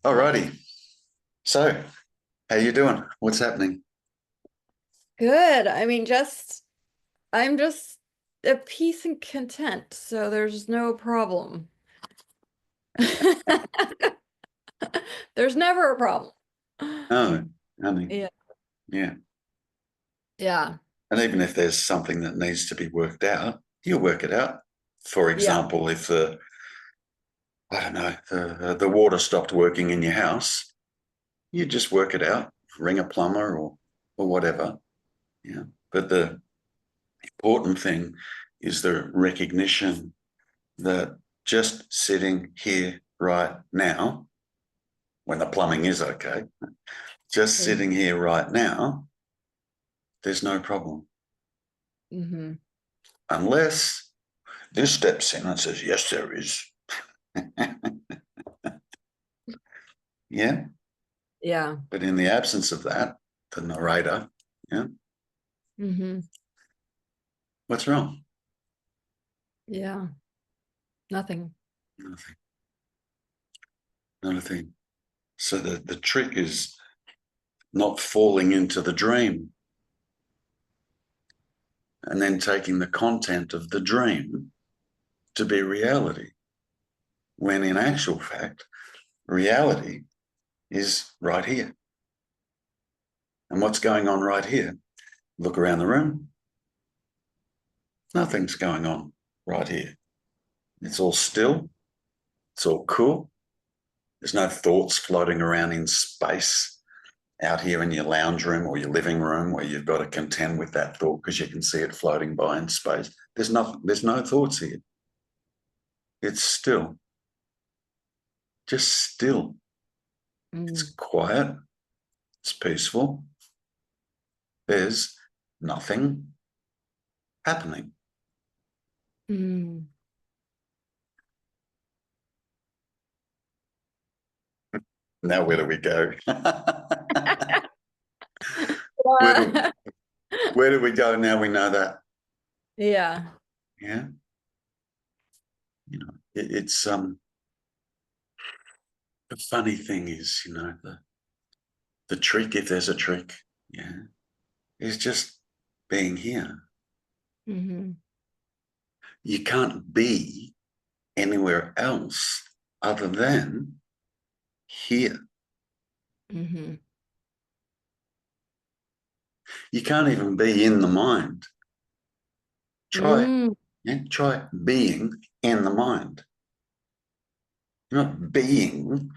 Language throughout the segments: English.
Alrighty. So, how you doing? What's happening? Good. I'm just at peace and content, so there's no problem. There's never a problem. Oh, honey. Yeah. Yeah. Yeah. And even if there's something that needs to be worked out, you'll work it out. For Yeah. example, if I don't know, the water stopped working in your house, you just work it out, ring a plumber or whatever. Yeah. But the important thing is the recognition that just sitting here right now, when the plumbing is okay, just sitting here right now, there's no problem. Mm-hmm. Unless this steps in and says, yes, there is. Yeah. Yeah. But in the absence of that, the narrator, yeah, Mm-hmm. what's wrong? Yeah. Nothing. Nothing. Not a thing. So the trick is not falling into the dream and then taking the content of the dream to be reality. When in actual fact, reality is right here. And what's going on right here? Look around the room. Nothing's going on right here. It's all still. It's all cool. There's no thoughts floating around in space out here in your lounge room or your living room where you've got to contend with that thought because you can see it floating by in space. There's nothing, there's no thoughts here. It's still, just still. It's Mm. quiet. It's peaceful. There's nothing happening. Mm. Now, where do we go? where do Yeah. where do we go now? We know that. Yeah. Yeah, it's the funny thing is, the trick, if there's a trick, yeah, is just being here. Mm-hmm. You can't be anywhere else other than here. Mm-hmm. You can't even be in the mind. Try, Mm. yeah, try being in the mind. You're not being,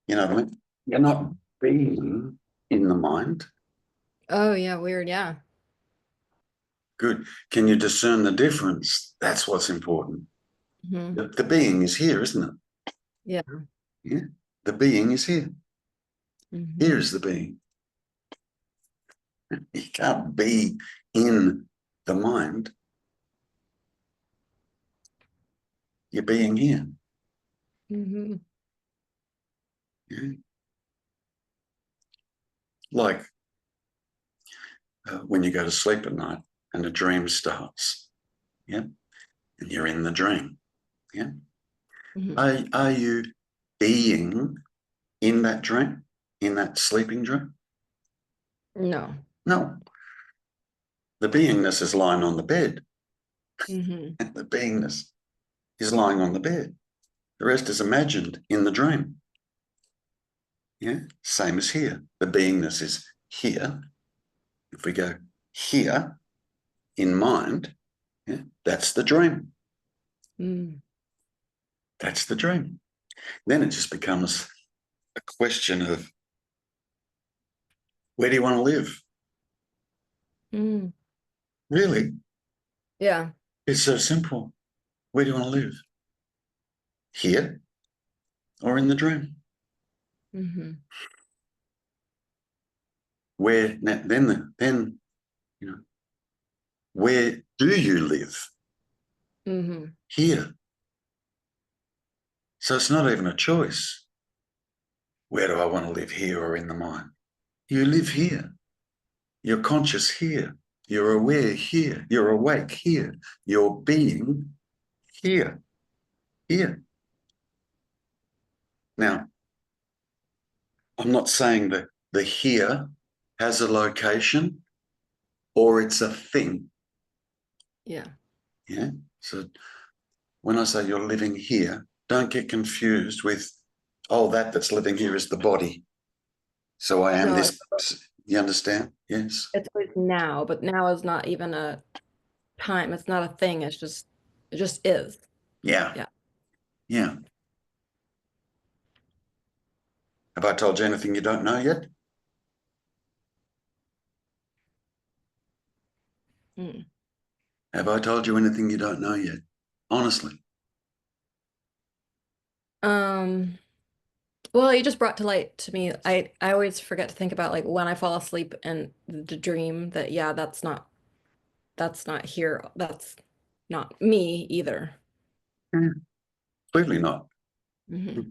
you know what I mean? You're not being in the mind. Oh, yeah, weird. Yeah. Good. Can you discern the difference? That's what's important. Mm-hmm. The being is here, isn't it? Yeah. Yeah. The being is here. Here Mm-hmm. is the being. You can't be in the mind. You're being here. Mm-hmm. Yeah. Like when you go to sleep at night and a dream starts. Yeah. And you're in the dream. Yeah. Mm-hmm. Are you being in that dream, in that sleeping dream? No. No. The beingness is lying on the bed. Mm-hmm. The beingness is lying on the bed. The rest is imagined in the dream. Yeah. Same as here. The beingness is here. If we go here in mind, yeah, that's the dream. Mm. That's the dream. Then it just becomes a question of where do you want to live? Mm. Really? Yeah. It's so simple. Where do you want to live? Here or in the dream? Mm-hmm. Where then you know where do you live? Mm-hmm. Here. So it's not even a choice. Where do I want to live, here or in the mind? You live here. You're conscious here. You're aware here. You're awake here. You're being here. Here. Now, I'm not saying that the here has a location or it's a thing. Yeah. Yeah. So when I say you're living here, don't get confused with, oh, that's living here is the body. So I am No, this. You understand? Yes. it's always now, but now is not even a time. It's not a thing. It just is. Yeah. Yeah. Yeah. Have I told you anything you don't know yet? Mm. Have I told you anything you don't know yet? Honestly. Um, well, you just brought to light to me. I always forget to think about like when I fall asleep and the dream that yeah, that's not here. That's not me either. Yeah. Clearly not. Hmm.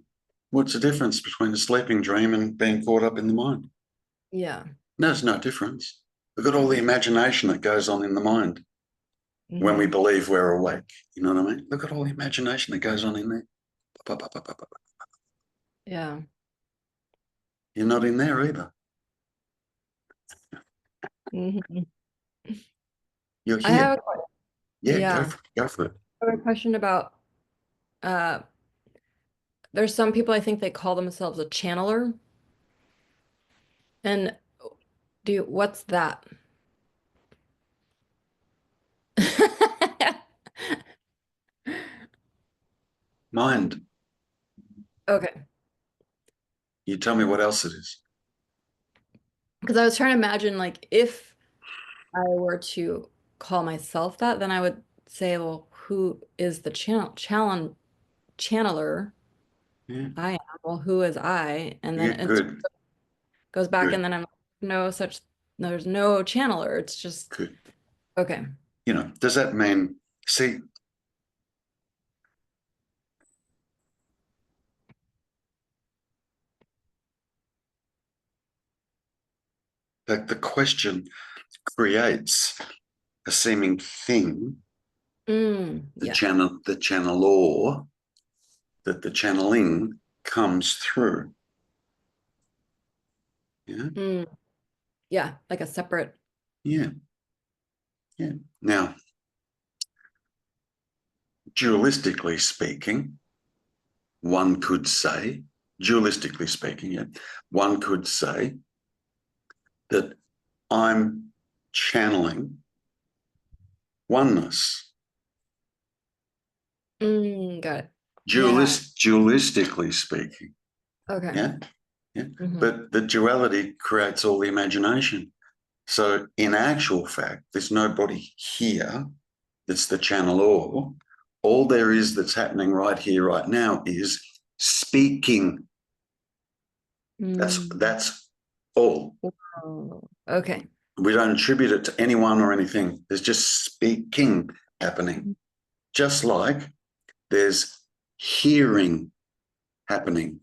What's the difference between a sleeping dream and being caught up in the mind? Yeah. There's no difference. Look at all the imagination that goes on in the mind when we Hmm. believe we're awake. You know what I mean? Look at all the imagination that goes on in there. Yeah. You're not in there either. Hmm. You're I have here. a, Yeah, go yeah, for it. Go for it. I have a question about uh there's some people I think they call themselves a channeler. And what's that? Mind. Okay. You tell me what else it is. Because I was trying to imagine like if I were to call myself that, then I would say, well, who is the channeler? Yeah. I am. Well, who is I? And then Yeah, it good. goes back and Good. then I'm like, no such there's no channeler. It's just Good. okay. You know, does that mean, see, that the question creates a seeming thing, Yeah. the channel or that the channeling comes through. Yeah. Mm, yeah, like a separate. Yeah. Yeah. Now, dualistically speaking, one could say, dualistically speaking, yeah, one could say that I'm channeling oneness. Got it. Yeah. Dualistically speaking, Okay. yeah, yeah. Hmm. But the duality creates all the imagination. So in actual fact, there's nobody here that's the channel or. All there is that's happening right here, right now is speaking. Mm. That's all. Oh, okay. We don't attribute it to anyone or anything. There's just speaking happening. Just like there's hearing happening.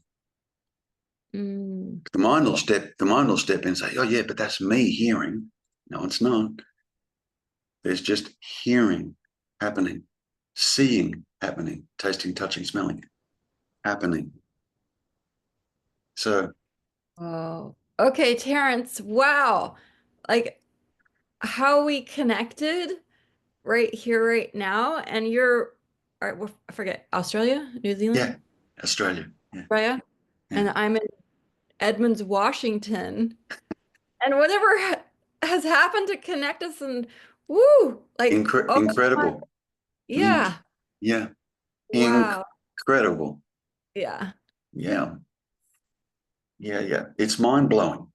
Mm. The mind will step in and say, oh yeah, but that's me hearing. No, it's not. There's just hearing happening, seeing happening, tasting, touching, smelling happening. So Oh, okay, Terrence. Wow. Like how we connected right here, right now. And you're, all right, I forget, Australia, New yeah, Zealand, Australia. Yeah, Australia, yeah. and I'm in Edmonds, Washington. And whatever has happened to connect us and woo, like, oh my, Incredible. yeah. Yeah, Wow. incredible. Yeah. Yeah, yeah, yeah. It's mind blowing.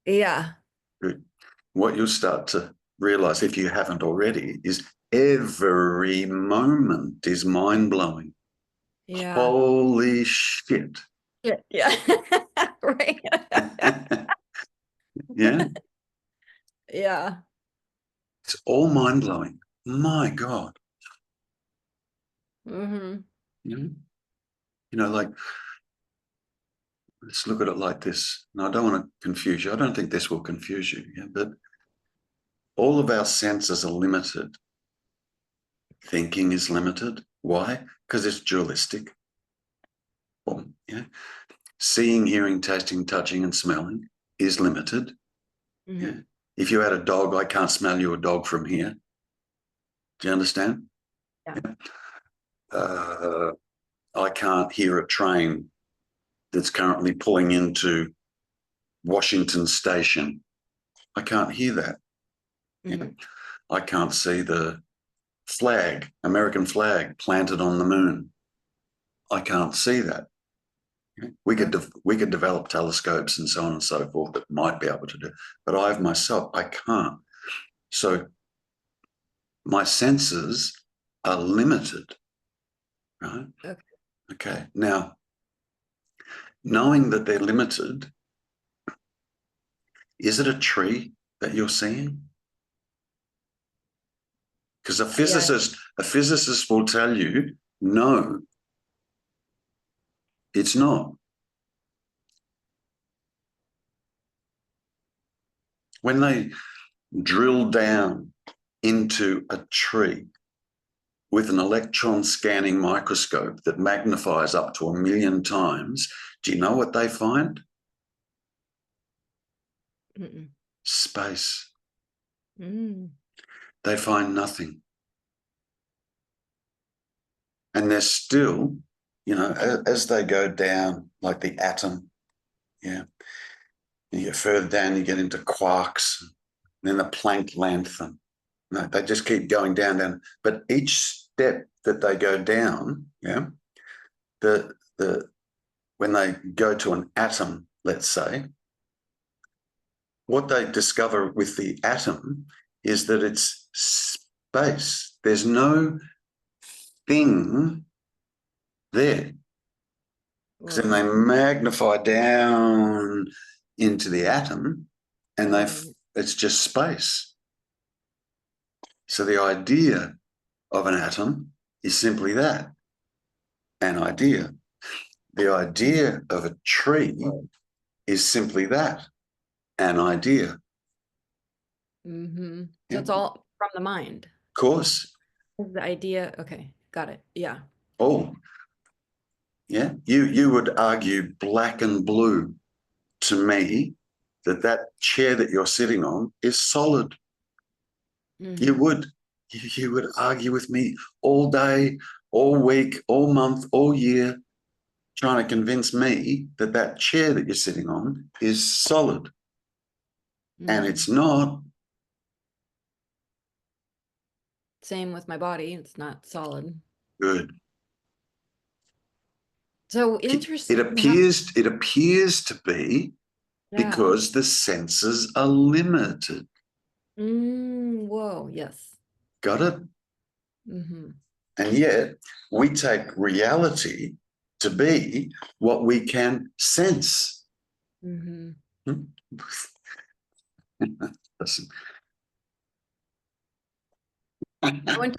Yeah. Good. What you'll start to realize, if you haven't already, is every moment is mind blowing. Yeah. Holy shit. Yeah. Yeah. Right. Yeah, Yeah. it's all mind blowing. My God. Hmm. You know, like, let's look at it like this. And I don't want to confuse you. I don't think this will confuse you. Yeah, but all of our senses are limited. Thinking is limited. Why? Because it's dualistic. Yeah. Seeing, hearing, tasting, touching, and smelling is limited. Mm-hmm. Yeah. If you had a dog, I can't smell your dog from here. Do you understand? Yeah. I can't hear a train that's currently pulling into Washington Station. I can't hear that. Mm-hmm. Yeah. I can't see the flag, American flag planted on the moon. I can't see that. We could Okay. we could develop telescopes and so on and so forth that might be able to do, but I myself I can't. So my senses are limited, right? Okay. Okay. Now, knowing that they're limited, is it a tree that you're seeing? Because Yeah. a physicist will tell you, no, it's not. When they drill down into a tree with an electron scanning microscope that magnifies up to 1,000,000 times, do you know what they find? Mm-mm. Space. Mm. They find nothing. And they're still, as they go down, like the atom, yeah, you get further down, you get into quarks, and then the Planck length, and no, they just keep going down, down. But each step that they go down, yeah, the when they go to an atom, let's say, what they discover with the atom is that it's space. There's no thing there. Because then they Whoa. magnify down into the atom, and Right. it's just space. So the idea of an atom is simply that, an idea. The idea of a tree is simply that, an idea. Mm-hmm. So Yeah, it's of all from the mind. course. The idea. Okay. Got it. Yeah. Oh, yeah. You would argue black and blue to me that that chair that you're sitting on is solid. You Mm-hmm. would. You would argue with me all day, all week, all month, all year, trying to convince me that that chair that you're sitting on is solid. And Mm-hmm. it's not. Same with my body. It's not solid. Good. So It interesting. appears to be Yeah. because the senses are limited. Whoa. Yes. Got it? Mm-hmm. And yet we take reality to be what we can sense. Mm-hmm. Hmm? Listen. I went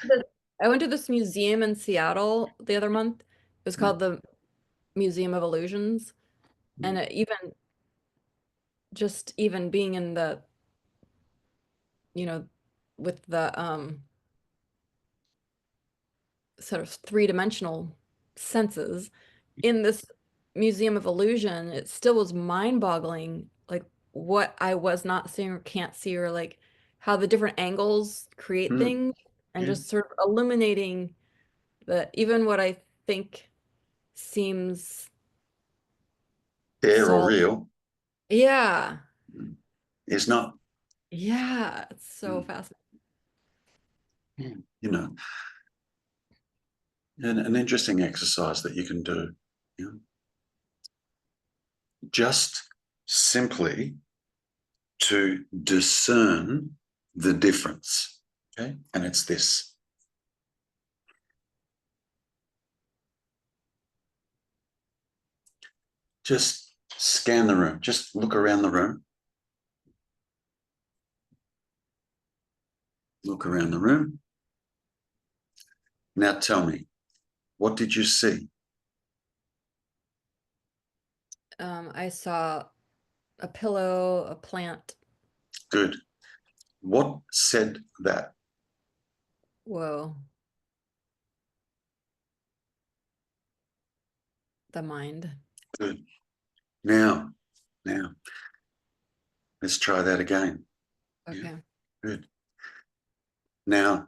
to this museum in Seattle the other month. It was called the Museum of Illusions. And even being in the, you know, with the sort of three-dimensional senses in this Museum of Illusion, it still was mind-boggling, like what I was not seeing or can't see, or like how the different angles create Mm, things, and yeah. just sort of illuminating that even what I think seems Air or solid. real Yeah. is not. Yeah. It's so Mm, fascinating. yeah. An interesting exercise that you can do. You know, just simply to discern the difference. Okay. And it's this. Just scan the room. Just look around the room. Look around the room. Now tell me, what did you see? I saw a pillow, a plant. Good. What said that? Whoa, the mind. Good. Now, let's try that again. Okay. Yeah, good. Now,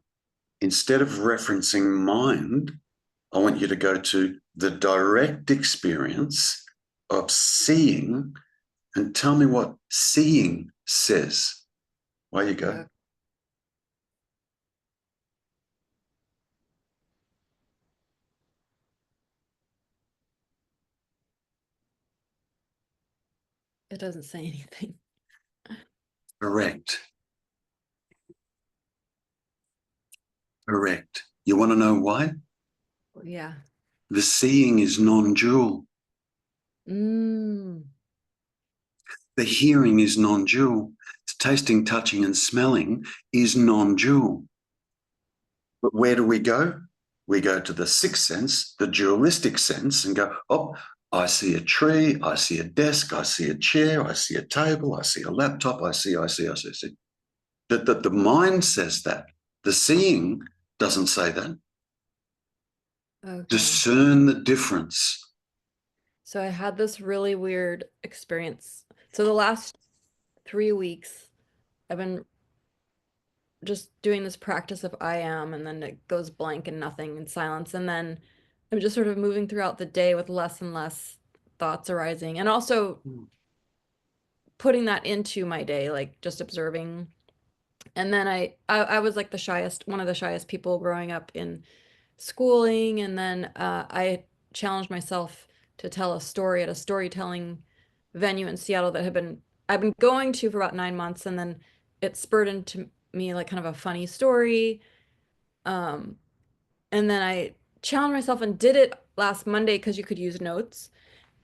instead of referencing mind, I want you to go to the direct experience of seeing and tell me what seeing says. Away you go. Okay. It doesn't say anything. Correct. Correct. You want to know why? Yeah. The seeing is non-dual. Mm. The hearing is non-dual. Tasting, touching, and smelling is non-dual. But where do we go? We go to the sixth sense, the dualistic sense, and go, oh, I see a tree, I see a desk, I see a chair, I see a table, I see a laptop, I see. That the mind says that. The seeing doesn't say that. Okay. Discern the difference. So I had this really weird experience. So the last 3 weeks, I've been just doing this practice of I am, and then it goes blank and nothing and silence. And then I'm just sort of moving throughout the day with less and less thoughts arising. And also putting that into my day, like just observing. And then I was like the shyest, one of the shyest people growing up in schooling. And then I challenged myself to tell a story at a storytelling venue in Seattle that I've been going to for about 9 months. And then it spurred into me like kind of a funny story. Um, and then I challenged myself and did it last Monday because you could use notes.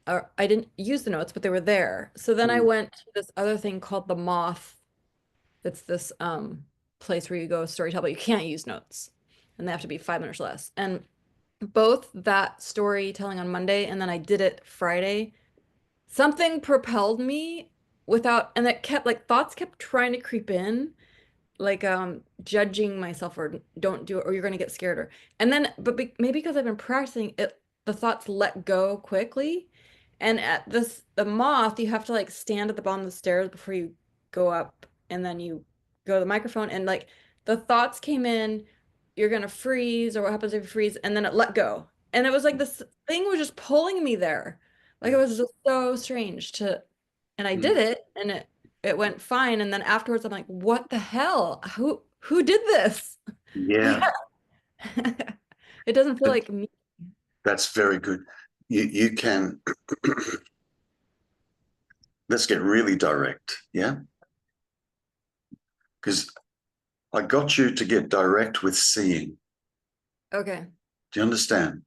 Or I didn't use the notes, but they were there. So then I went to this other thing called the Moth. It's this place where you go storytell, but you can't use notes, and they have to be 5 minutes or less. And both that storytelling on Monday and then I did it Friday, something propelled me without, and it kept like thoughts kept trying to creep in, like judging myself or don't do it or you're going to get scared or and then but maybe because I've been practicing it, the thoughts let go quickly. And at this the Moth, you have to like stand at the bottom of the stairs before you go up, and then you go to the microphone, and like the thoughts came in, you're gonna freeze, or what happens if you freeze, and then it let go. And it was like this thing was just pulling me there. Like it was just so strange to, and I did it, and it went fine. And then afterwards, I'm like, what the hell? Who did this? Like, Yeah, it doesn't feel like me. that's very good. You can, let's get really direct, yeah? Because I got you to get direct with seeing. Okay. Do you understand?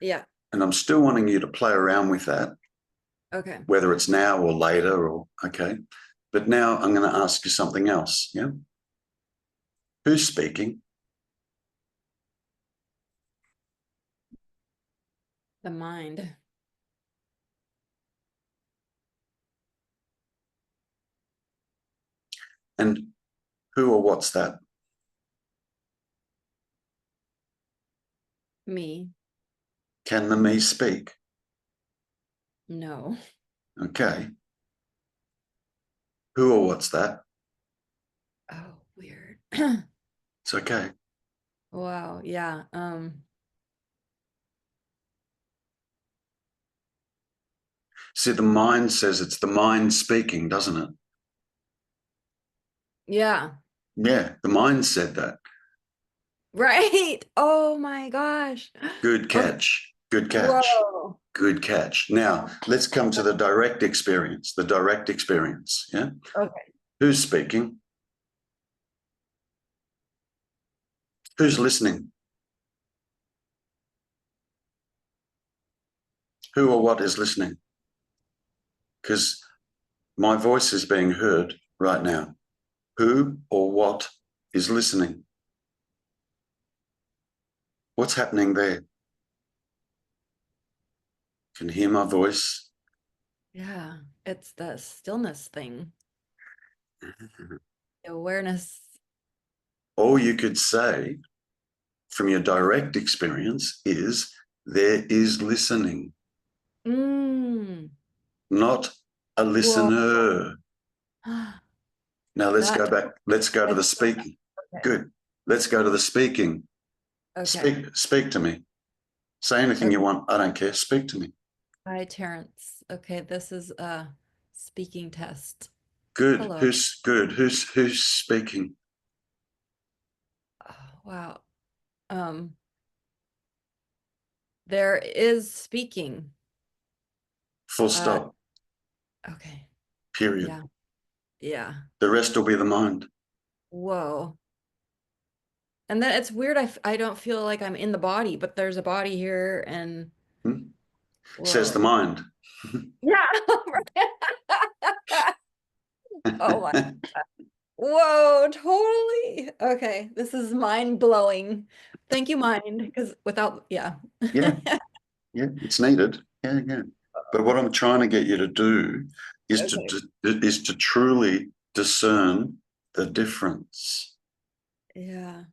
Yeah. And I'm still wanting you to play around with that, Okay. whether it's now or later or, okay. But now I'm going to ask you something else, yeah? Who's speaking? The mind. And who or what's that? Me. Can the me speak? No. Okay. Who or what's that? Oh, weird. It's okay. Wow. Yeah. See, the mind says it's the mind speaking, doesn't it? Yeah. Yeah, the mind said that. Right. Oh my gosh. Good Okay. catch. Good catch. Whoa. Good catch. Now, let's come to the direct experience. The direct experience. Yeah. Okay. Who's speaking? Who's listening? Who or what is listening? Because my voice is being heard right now. Who or what is listening? What's happening there? Can you hear my voice? Yeah. It's the stillness thing. The awareness. All you could say from your direct experience is there is listening. Mm. not a Whoa. listener. Now let's go That back. Let's go to the speaking. okay. Good. Let's go to the speaking. Okay. Speak to me. Say anything Okay. you want. I don't care. Speak to me. Hi, Terrence. Okay, this is a speaking test. Good. Hello. Who's good? Who's speaking? Oh, wow. Um, there is speaking. Full Uh, stop. okay. Period. Yeah. Yeah. The rest will be the mind. Whoa. And then it's weird. I don't feel like I'm in the body, but there's a body here and Hmm? Says the whoa. mind. Yeah. Oh my. Whoa, totally. Okay, this is mind blowing. Thank you, mind, because without, yeah. Yeah, yeah, it's needed. Yeah, yeah. But what I'm trying to get you to do Okay. is to truly discern the difference. Yeah.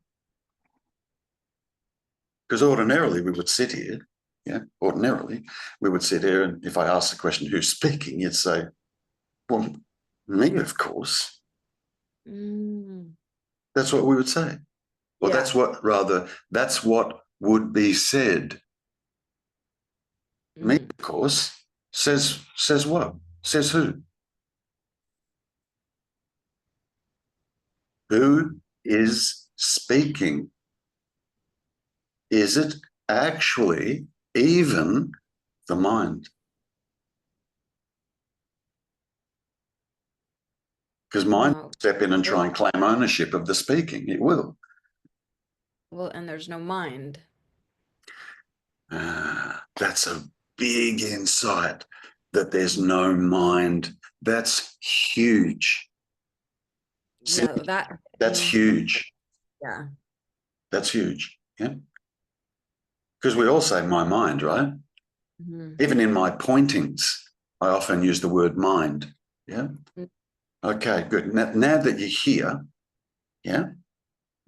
Because ordinarily we would sit here, yeah, ordinarily we would sit here, and if I ask the question, who's speaking, you'd say, well, me, of course. Mm, That's what we would say. Well, yeah. that's what would be said. Me, Mm, of course, says what? Says who? Who is speaking? Is it actually even the mind? Because mind no. will step in and There's, try and claim ownership of the speaking. It will. well, and there's no mind. That's a big insight that there's no mind. That's huge. Yeah, that That's me for huge. yeah. That's huge. Yeah. Because we all say my mind, right? Mhm. Even in my pointings, I often use the word mind. Yeah. Okay, good. Now that you're here, yeah,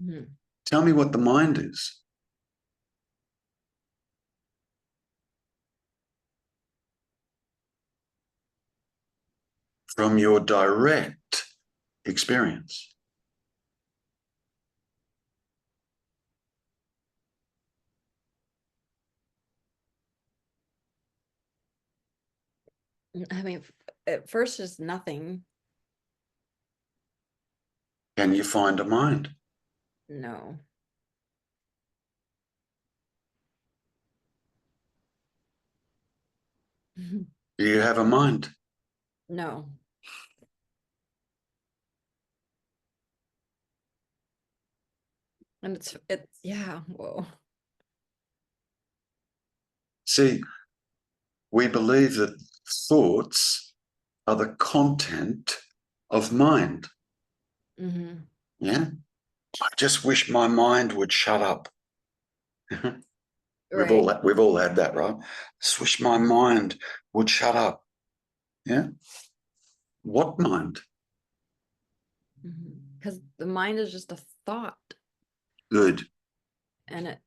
Mhm. tell me what the mind is from your direct experience. I mean, at first is nothing. Can you find a mind? No. Do you have a mind? No. And it's yeah, whoa. See, we believe that thoughts are the content of mind. Hmm. Yeah. I just wish my mind would shut up. Right. We've all had that, right? Just wish my mind would shut up. Yeah. What mind? Because the mind is just a thought Good. and it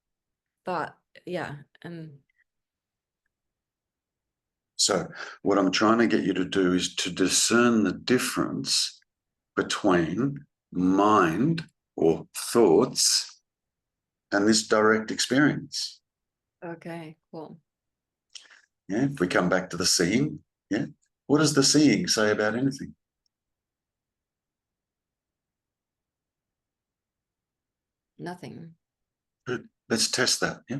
thought, yeah. And So what I'm trying to get you to do is to discern the difference between mind or thoughts and this direct experience. okay, cool. Yeah. If we come back to the seeing, yeah. What does the seeing say about anything? Nothing. Good. Let's test that. Yeah.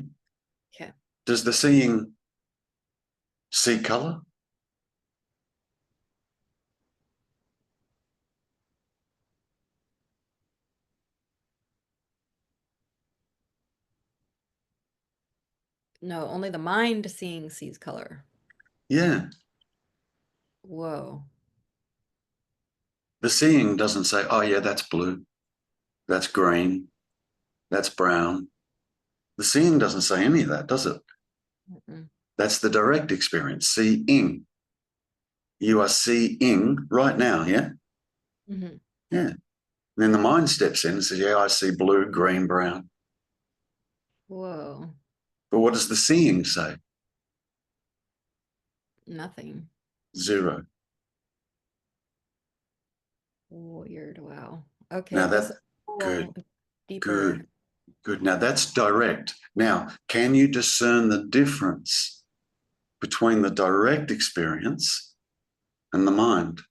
Okay. Does the seeing see color? No, only the mind seeing sees color. Yeah. Whoa. The seeing doesn't say, oh, yeah, that's blue, that's green, that's brown. The seeing doesn't say any of that, does it? Mm-mm. That's the direct experience, seeing. You are seeing right now, yeah? Hmm. Yeah. And then the mind steps in and says, yeah, I see blue, green, brown. Whoa. But what does the seeing say? Nothing. Zero. Weird. Wow. Okay. Now This that, is cool. good, Deeper. good, good. Now that's direct. Now, can you discern the difference between the direct experience and the mind?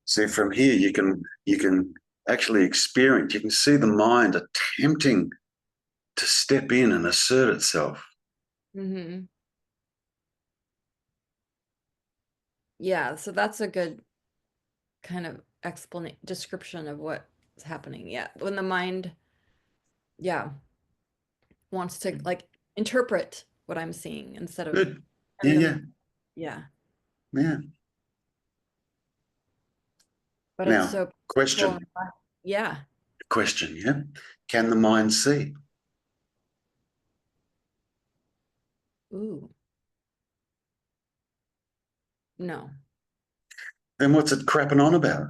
See, from here you can actually experience, you can see the mind attempting to step in and assert itself. Mm-hmm. Yeah. So that's a good kind of explanation description of what's happening. Yeah. When the mind, yeah, wants to like interpret what I'm seeing instead of Good. Yeah, and yeah, the yeah. yeah. But it's Now, so peaceful and question, yeah. question, yeah. Can the mind see? Ooh. No. Then what's it crapping on about?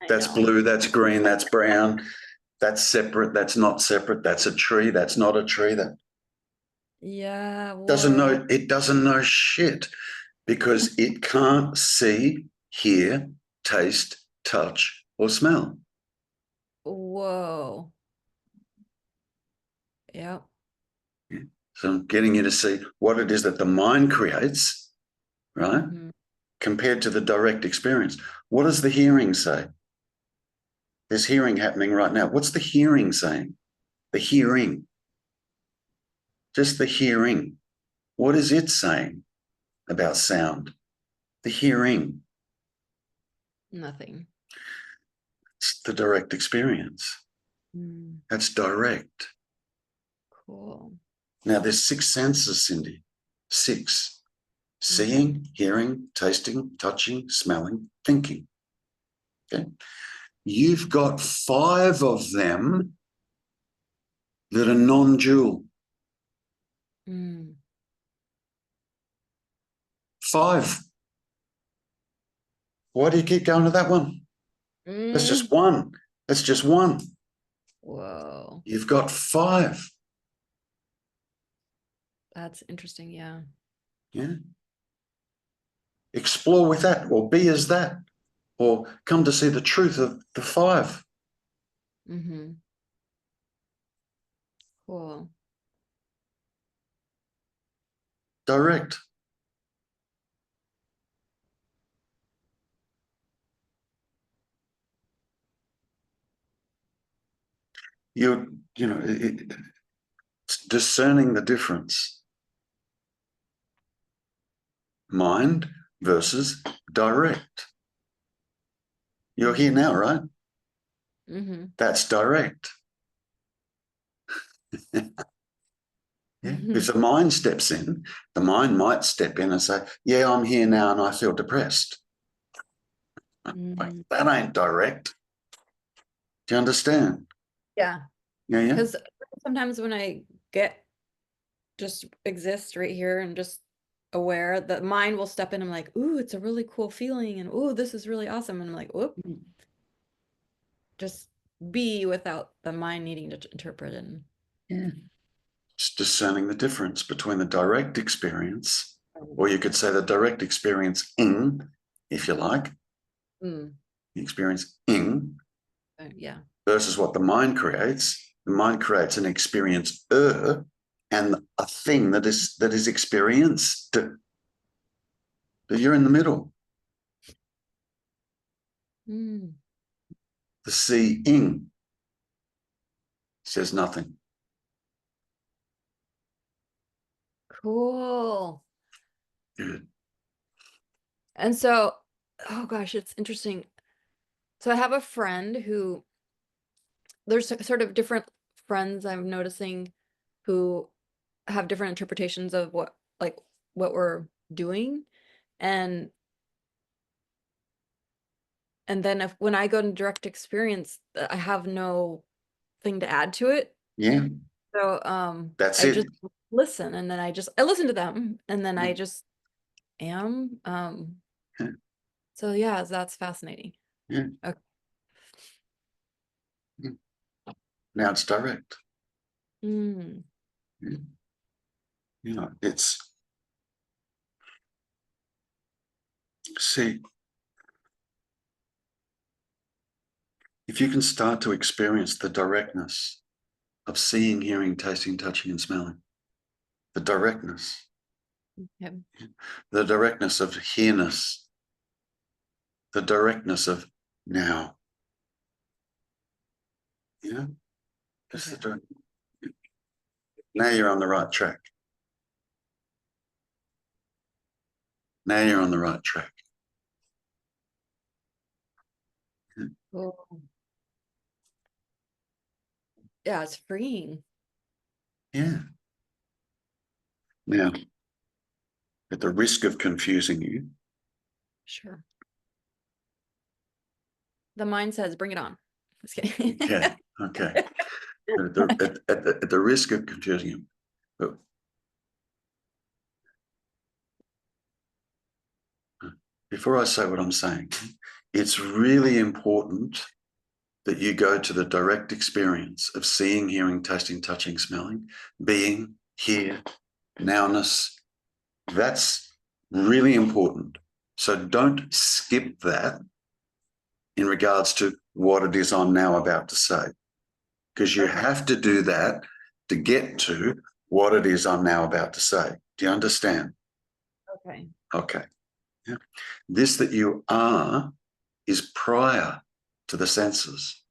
I That's know. blue, that's green, that's brown, that's separate, that's not separate, that's a tree, that's not a tree. That Yeah, doesn't whoa. know, it doesn't know shit because it can't see, hear, taste, touch, or smell. Whoa. Yep. Yeah. So I'm getting you to see what it is that the mind creates, right? Mm-hmm. Compared to the direct experience. What does the hearing say? There's hearing happening right now. What's the hearing saying? The hearing, just the hearing. What is it saying about sound? The hearing. Nothing. It's the direct experience. Mm, That's direct. cool. Now, there's six senses, Cindy. Six. Okay. Seeing, hearing, tasting, touching, smelling, thinking. Okay. You've got five of them that are non-dual. Mm. Five. Why do you keep going to that one? That's Mm. just one. That's just one. Whoa. You've got five. That's interesting. Yeah. Yeah. Explore with that, or be as that, or come to see the truth of the five. Mm-hmm. Cool. Direct. You know, it's discerning the difference. Mind versus direct. You're here now, right? Mm-hmm. That's direct. Yeah. Mm-hmm. If the mind steps in, the mind might step in and say, yeah, I'm here now and I feel depressed. Wait, Mm-hmm. that ain't direct. Do you understand? Yeah. Yeah, yeah. Because sometimes when I get just exist right here and just aware, the mind will step in. I'm like, ooh, it's a really cool feeling, and ooh, this is really awesome. And I'm like, whoop, just be without the mind needing to interpret and Yeah. It's discerning the difference between the direct experience, or you could say the direct experience in, if you like, mm, the experience in yeah. versus what the mind creates. The mind creates an experience and a thing that is experienced. But you're in the middle. Mm, The seeing says nothing. cool. Good. And so, oh gosh, it's interesting. So I have a friend who there's sort of different friends I'm noticing who have different interpretations of what like what we're doing. And And then when I go to direct experience, I have no thing to add to it. Yeah, So that's I it. just listen, and then I listen to them, and then Yeah. I just am. Yeah. So yeah, that's fascinating. Yeah. Okay. Yeah. Now it's direct. Mm, Yeah. You know, it's, see, if you can start to experience the directness of seeing, hearing, tasting, touching, and smelling, the directness, yeah. the directness of here-ness, the directness of now. Yeah, it's Okay. now you're on the right track. Now you're on the right track. Yeah. Cool. Yeah, it's freeing. Yeah. Now, at the risk of confusing you, Sure. The mind says, "Bring it on." Just kidding. okay, okay. But at the risk of confusing you, but before I say what I'm saying, it's really important that you go to the direct experience of seeing, hearing, tasting, touching, smelling, being, here, nowness. That's really important. So don't skip that in regards to what it is I'm now about to say, because you Okay. have to do that to get to what it is I'm now about to say. Do you understand? Okay. Okay. Yeah. This that you are is prior to the senses.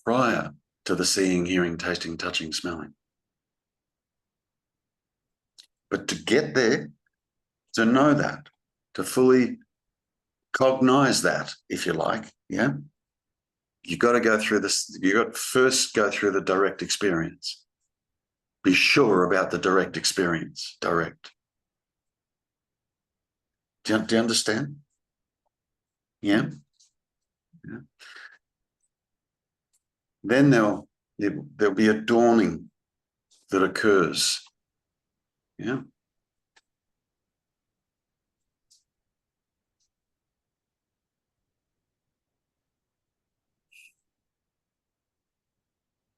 Prior to the seeing, hearing, tasting, touching, smelling. But to get there, to know that, to fully cognize that, if you like, yeah, you got to go through this. You got to first go through the direct experience. Be sure about the direct experience. Direct. Do you understand? Yeah. Yeah. Then there'll be a dawning that occurs. Yeah.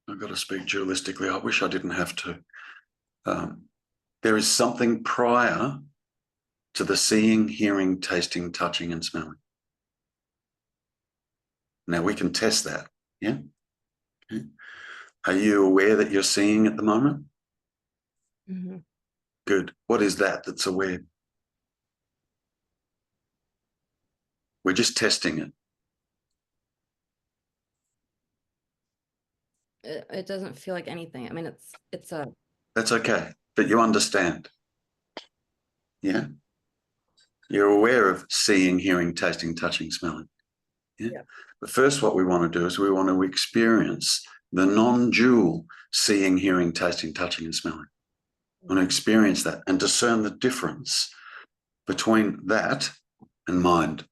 I've got to speak dualistically. I wish I didn't have to. There is something prior to the seeing, hearing, tasting, touching, and smelling. Now we can test that. Yeah. Okay. Are you aware that you're seeing at the moment? Mm-hmm. Good. What is that that's aware? We're just testing it. It doesn't feel like anything. I mean, it's a That's okay. But you understand. Yeah. You're aware of seeing, hearing, tasting, touching, smelling. Yeah. yeah. But first, what we want to do is we want to experience the non-dual seeing, hearing, tasting, touching, and smelling. I want to experience that and discern the difference between that and mind.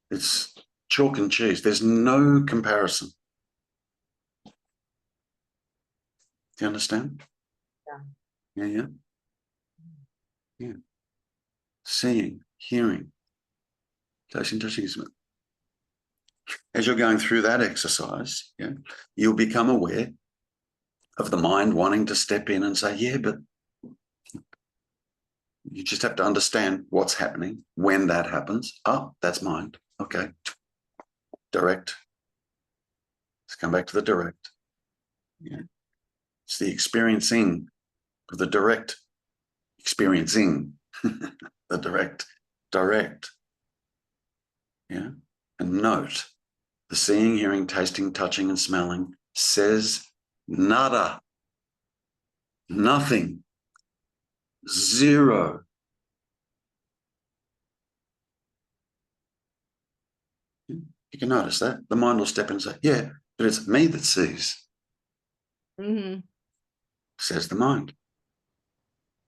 It's chalk and cheese. There's no comparison. Do you understand? Yeah. Yeah, yeah. Yeah. Seeing, hearing, tasting, touching, smelling. As you're going through that exercise, yeah, you'll become aware of the mind wanting to step in and say, yeah, but you just have to understand what's happening when that happens. Oh, that's mind. Okay. Direct. Let's come back to the direct. Yeah. It's the experiencing of the direct experiencing. The direct. Yeah. And note the seeing, hearing, tasting, touching, and smelling says nada, nothing, zero. You can notice that. The mind will step in and say, yeah, but it's me that sees, Mm-hmm. says the mind.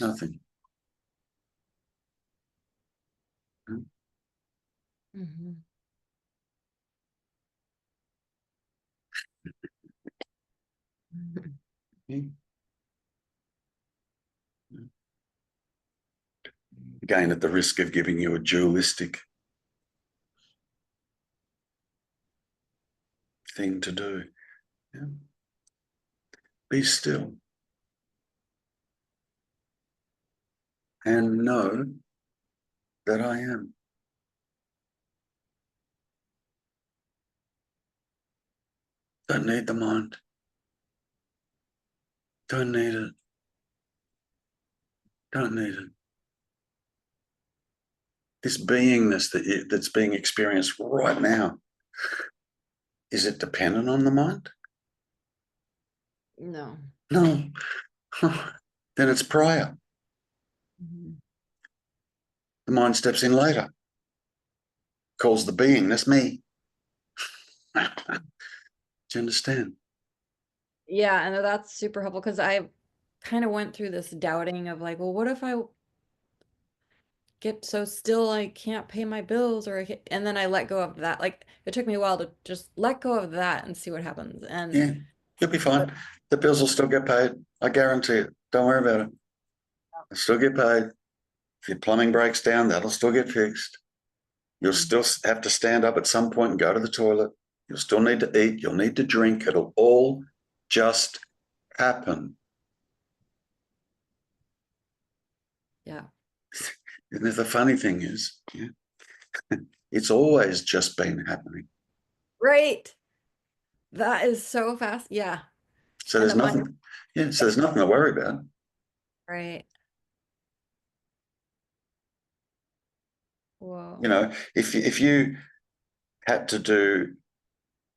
Nothing. Mm-hmm. Again, at the risk of giving you a dualistic thing to do. Yeah. Be still and know that I am. Don't need the mind. Don't need it. Don't need it. This beingness that's being experienced right now, is it dependent on the mind? No. No. Then it's prior. Mm-hmm. The mind steps in later, calls the beingness me. Do you understand? Yeah, and that's super helpful because I kind of went through this doubting of like, well, what if I get so still I can't pay my bills or and then I let go of that. Like it took me a while to just let go of that and see what happens. And Yeah, you'll be fine. The bills will still get paid. I guarantee it. Don't worry about it. They'll still get paid. If your plumbing breaks down, that'll still get fixed. You'll still have to stand up at some point and go to the toilet. You'll still need to eat. You'll need to drink. It'll all just happen. yeah. And the funny thing is, yeah, it's always just been happening. Right. That is so fast. Yeah. So And there's the mind, nothing, yeah, so there's nothing to worry about. right. Whoa. You know, if you had to do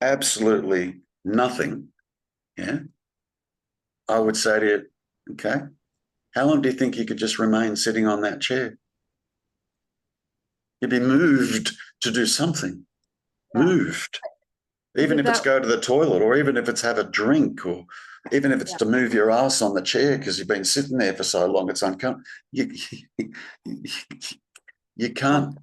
absolutely nothing, yeah, I would say to you, okay, how long do you think you could just remain sitting on that chair? You'd be moved to do something, Yeah. moved, I even did if it's that. go to the toilet or even if it's have a drink or even if it's Yeah. to move your ass on the chair because you've been sitting there for so long, it's uncomfortable. You can't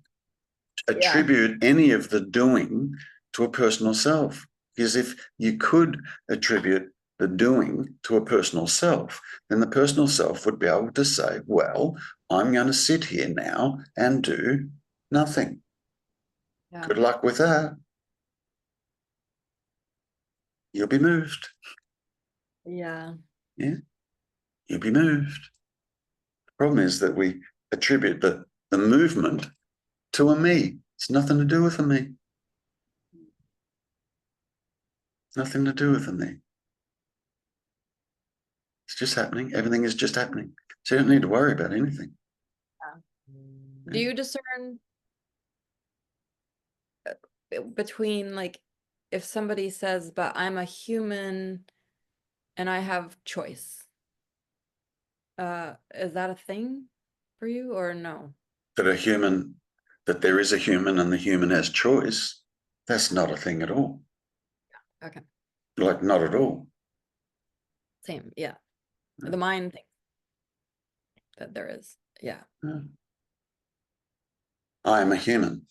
Yeah. attribute any of the doing to a personal self. Because if you could attribute the doing to a personal self, then the personal self would be able to say, well, I'm going to sit here now and do nothing. Yeah. Good luck with that. You'll be moved. Yeah. Yeah, you'll be moved. The problem is that we attribute the movement to a me. It's nothing to do with a me. Nothing to do with a me. It's just happening. Everything is just happening. So you don't need to worry about anything. Do you discern between like if somebody says, but I'm a human and I have choice? Is that a thing for you or no? That a human, that there is a human and the human has choice, that's not a thing at all. Okay. Like, not at all. Same. Yeah. No. The mind thing that there is. Yeah. No. I am a human.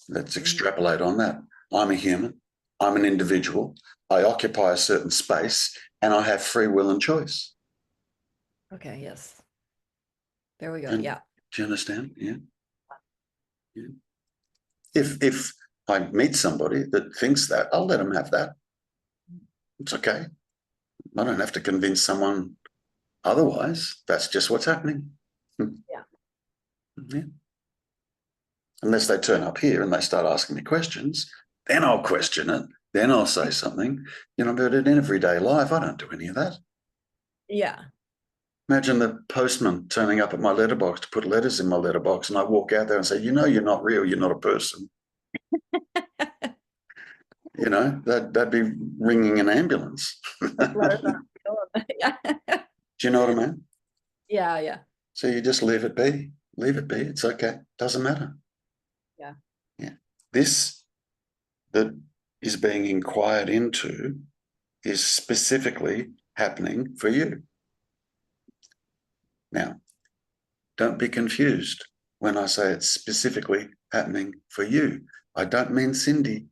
Let's extrapolate on that. I'm a human. I'm an individual. I occupy a certain space and I have free will and choice. Okay. Yes. There we go. And Yeah. do you understand? Yeah. Yeah. If I meet somebody that thinks that, I'll let them have that. It's okay. I don't have to convince someone otherwise. That's just what's happening. Yeah. Yeah. Unless they turn up here and they start asking me questions, then I'll question it. Then I'll say something. You know, but in everyday life, I don't do any of that. Yeah. Imagine the postman turning up at my letterbox to put letters in my letterbox, and I walk out there and say, you know, you're not real. You're not a person. You know, that'd be ringing an ambulance. Let us know. Yeah. Do you know what I mean? Yeah. Yeah. So you just leave it be. Leave it be. It's okay. Doesn't matter. Yeah. Yeah. This that is being inquired into is specifically happening for you. Now, Don't be confused when I say it's specifically happening for you. I don't mean Cindy.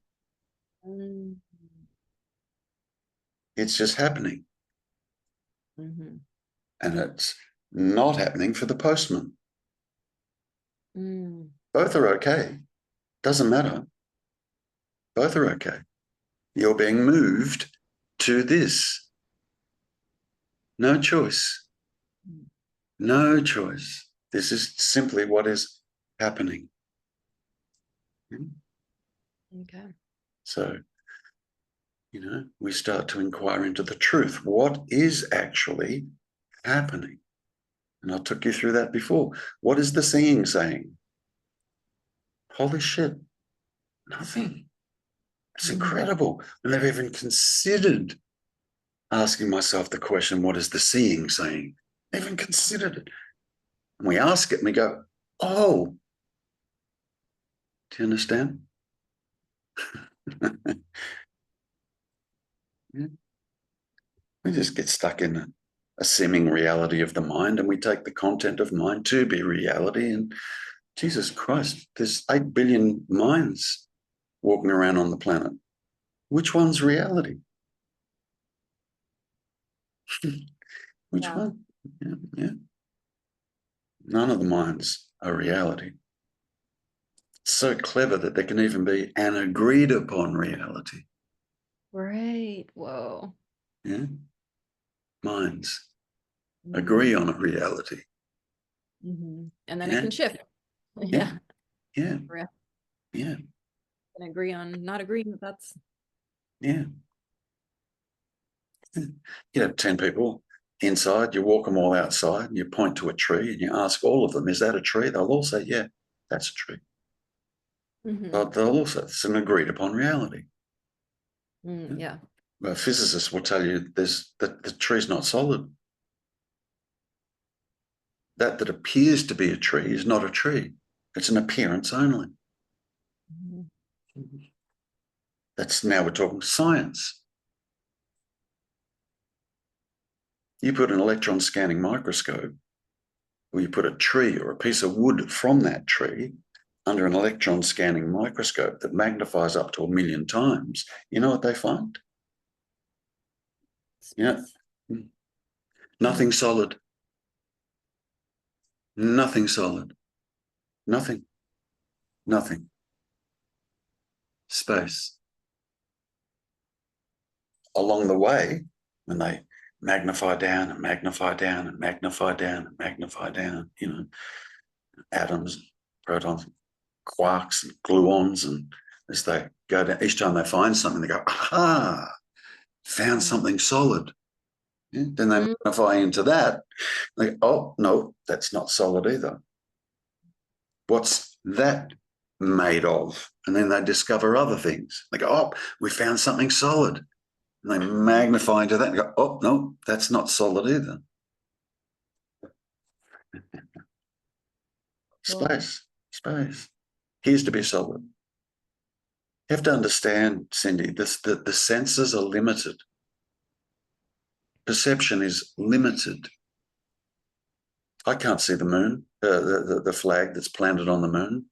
It's just happening. Mm-hmm. And it's not happening for the postman. Mm. Both are okay. Doesn't matter. Both are okay. You're being moved to this. No choice. No choice. This is simply what is happening. Okay. So, we start to inquire into the truth. What is actually happening? And I took you through that before. What is the seeing saying? Holy shit, nothing. It's incredible. I never even considered asking myself the question, what is the seeing saying? Never even considered it. And we ask it and we go, oh, do you understand? Yeah. We just get stuck in a seeming reality of the mind, and we take the content of mind to be reality. And Jesus Christ, there's 8 billion minds walking around on the planet. Which one's reality? Which one? Yeah. None of the minds are reality. It's so clever that there can even be an agreed upon reality. Right. Whoa. Yeah. Minds agree on a reality. And then Yeah. it can shift. Yeah. Yeah. Yeah. Can agree on not agreeing, but that's Yeah. You have 10 people inside, you walk them all outside, and you point to a tree and you ask all of them, is that a tree? They'll all say, yeah, that's a tree. But they'll also, it's an agreed upon reality. Yeah. Well, physicists will tell you the tree's not solid. That appears to be a tree is not a tree. It's an appearance only. That's now we're talking science. You put an electron scanning microscope, or you put a tree or a piece of wood from that tree under an electron scanning microscope that magnifies up to 1 million times, you know what they find? Yeah. Nothing solid. Nothing solid. Nothing. Nothing. Space. Along the way, when they magnify down and magnify down and magnify down and magnify down, atoms, protons, quarks, and gluons, and as they go down, each time they find something, they go, aha, found something solid. Yeah? Then they magnify into that. They go, oh, no, that's not solid either. What's that made of? And then they discover other things. They go, oh, we found something solid. And they magnify into that and go, oh, no, that's not solid either. Space. Here's to be solid. You have to understand, Cindy, the senses are limited. Perception is limited. I can't see the moon, the flag that's planted on the moon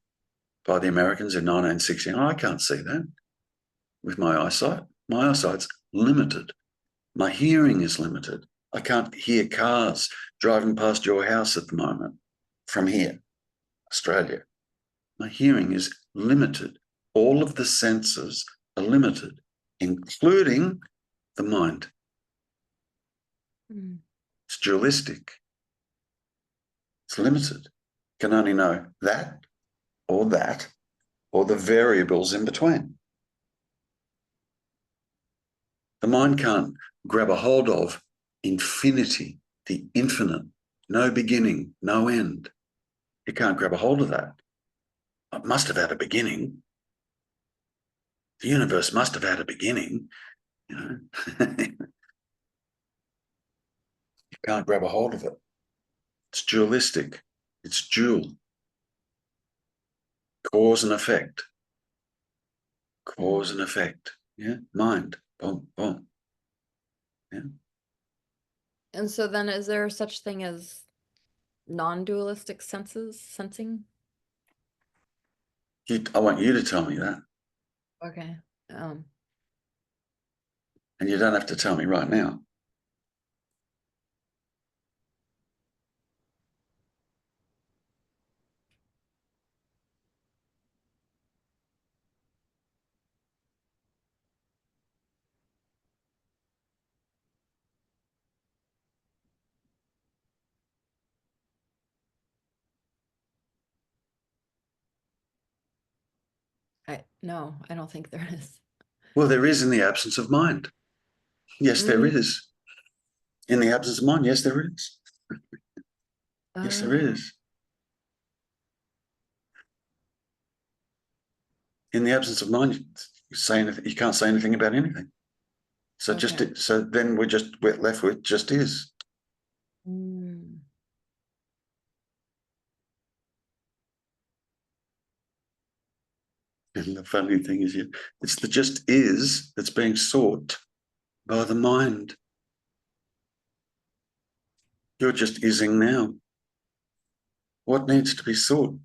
by the Americans in 1969. I can't see that with my eyesight. My eyesight's limited. My hearing is limited. I can't hear cars driving past your house at the moment from here, Australia. My hearing is limited. All of the senses are limited, including the mind. It's dualistic. It's limited. Can only know that, or the variables in between. The mind can't grab a hold of infinity, the infinite, no beginning, no end. It can't grab a hold of that. It must have had a beginning. The universe must have had a beginning, You can't grab a hold of it. It's dualistic. It's dual. Cause and effect. Cause and effect. Yeah. Mind. Boom, boom. Yeah. And so then is there such thing as non-dualistic sensing. I want you to tell me that. Okay. And you don't have to tell me right now. No, I don't think there is. Well, there is in the absence of mind. Yes, there is. In the absence of mind, yes, there is. Yes, there is. In the absence of mind, you can't say anything about anything. So Okay. so then we're left with just is. Mm. And the funny thing is, it's the just is that's being sought by the mind. You're just ising now. What needs to be sought?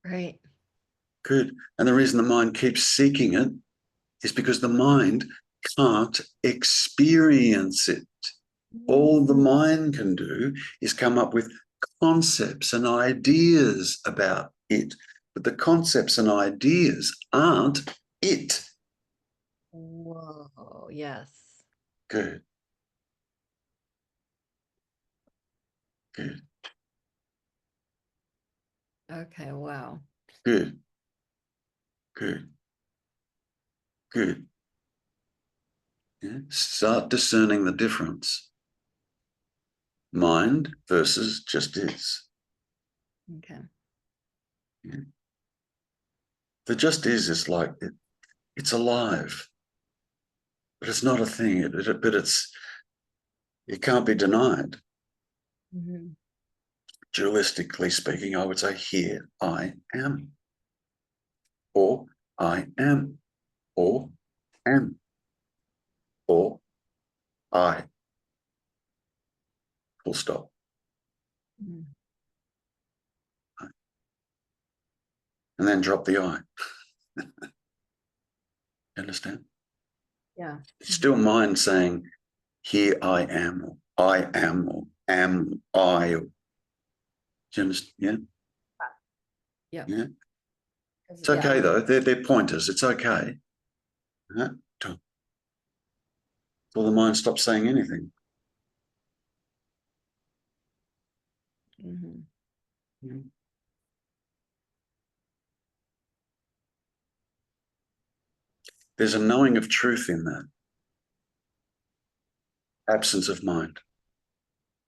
Right. Good. And the reason the mind keeps seeking it is because the mind can't experience it. All the mind can do is come up with concepts and ideas about it. But the concepts and ideas aren't it. Whoa, yes. Good. Good. Okay, wow. Good. Good. Good. Yeah. Start discerning the difference. Mind versus just is. Okay. Yeah. The just is like it's alive, but it's not a thing. But it can't be denied. Mm-hmm. Dualistically speaking, I would say, here I am, or I am, or am, or I. Full stop. Mm-hmm. And then drop the I. Understand? Yeah. It's still mind saying, here I am, or I am, or am I. Or, do you understand? Yeah. Yeah. It's Yeah. okay though. They're pointers. It's okay. Right? Till the mind stops saying anything. Mm-hmm. Yeah. There's a knowing of truth in that absence of mind.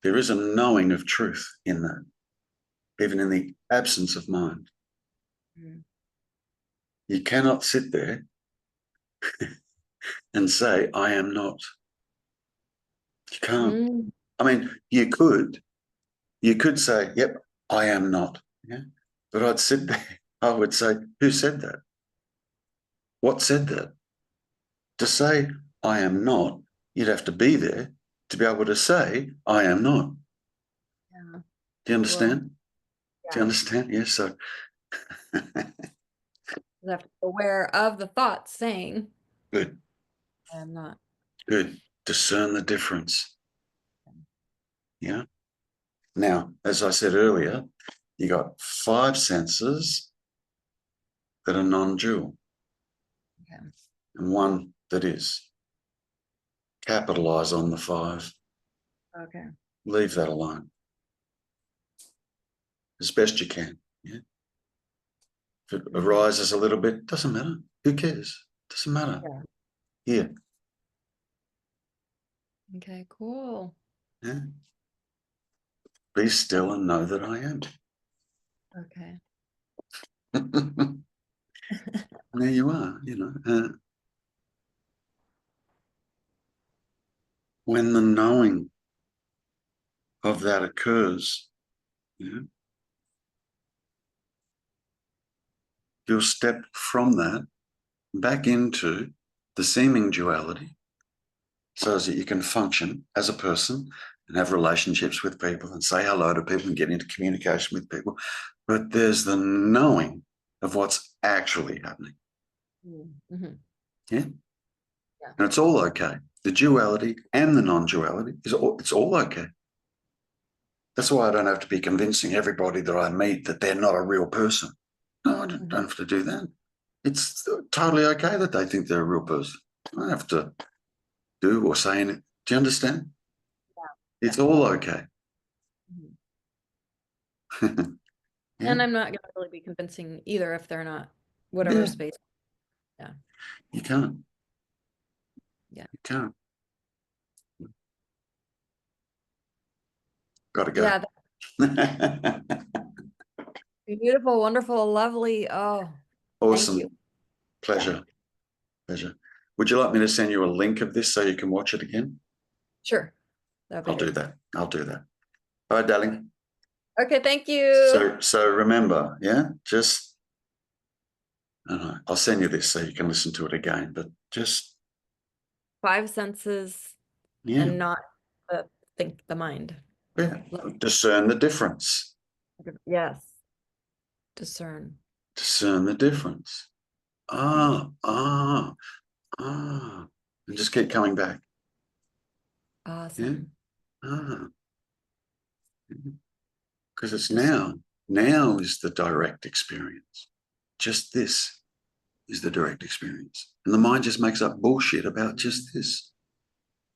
There is a knowing of truth in that, even in the absence of mind. Mm-hmm. You cannot sit there and say, I am not. You can't. Mm-hmm. I mean, you could. You could say, yep, I am not. Yeah. But I'd sit there. I would say, who said that? What said that? To say, I am not, you'd have to be there to be able to say, I am not. Yeah. Do you Well, understand? Do you yeah. understand? Yes. So, You have to be aware of the thoughts saying, good, I am not. good. Discern the difference. Yeah. Now, as I said earlier, you got 5 senses that are non-dual Okay. and one that is. Capitalize on the 5. Okay. Leave that alone as best you can. Yeah. If it arises a little bit, doesn't matter. Who cares? Doesn't matter. Yeah. Here. Okay, cool. Yeah. Be still and know that I am. Okay. There you are, you know. When the knowing of that occurs, you know, you'll step from that back into the seeming duality so as that you can function as a person and have relationships with people and say hello to people and get into communication with people. But there's the knowing of what's actually happening. Mm-hmm. Yeah. Yeah. And it's all okay. The duality and the non-duality it's all okay. That's why I don't have to be convincing everybody that I meet that they're not a real person. No, I don't have to do that. It's totally okay that they think they're a real person. I don't have to do or say anything. Do you understand? Yeah. It's all okay. Mm-hmm. Yeah. And I'm not going to really be convincing either if they're not whatever space. Yeah. You can't. Yeah. You can't. Got to go. Yeah. Beautiful, wonderful, lovely. Oh, thank you. Awesome. Pleasure. Pleasure. Would you like me to send you a link of this so you can watch it again? Sure. That'd be I'll do great. that. I'll do that. All right, darling. Okay, thank you. So remember, yeah, just I don't know, I'll send you this so you can listen to it again, but just 5 senses and not the mind. yeah, discern the difference. Yes. Discern. Discern the difference. And just keep coming back. Awesome. Yeah. Because it's now is the direct experience. Just this is the direct experience. And the mind just makes up bullshit about just this.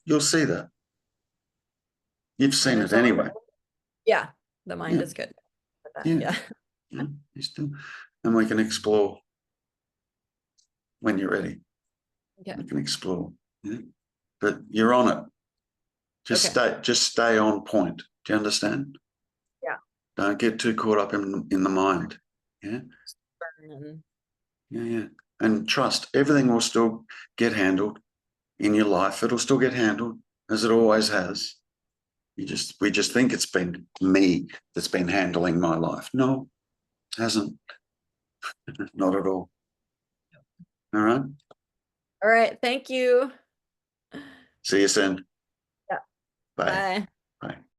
You'll see that. You've seen it anyway. Yeah, the mind is good. Yeah. And we can explore when you're ready. Yeah. We can explore. Yeah. But you're on it. Just stay on point. Do you understand? Yeah. Don't get too caught up in the mind. Yeah. Yeah. And trust, everything will still get handled in your life. It'll still get handled as it always has. We just think it's been me that's been handling my life. No, it hasn't. Not at all. All right. All right. Thank you. See you soon. Yeah. Bye. Bye. Bye.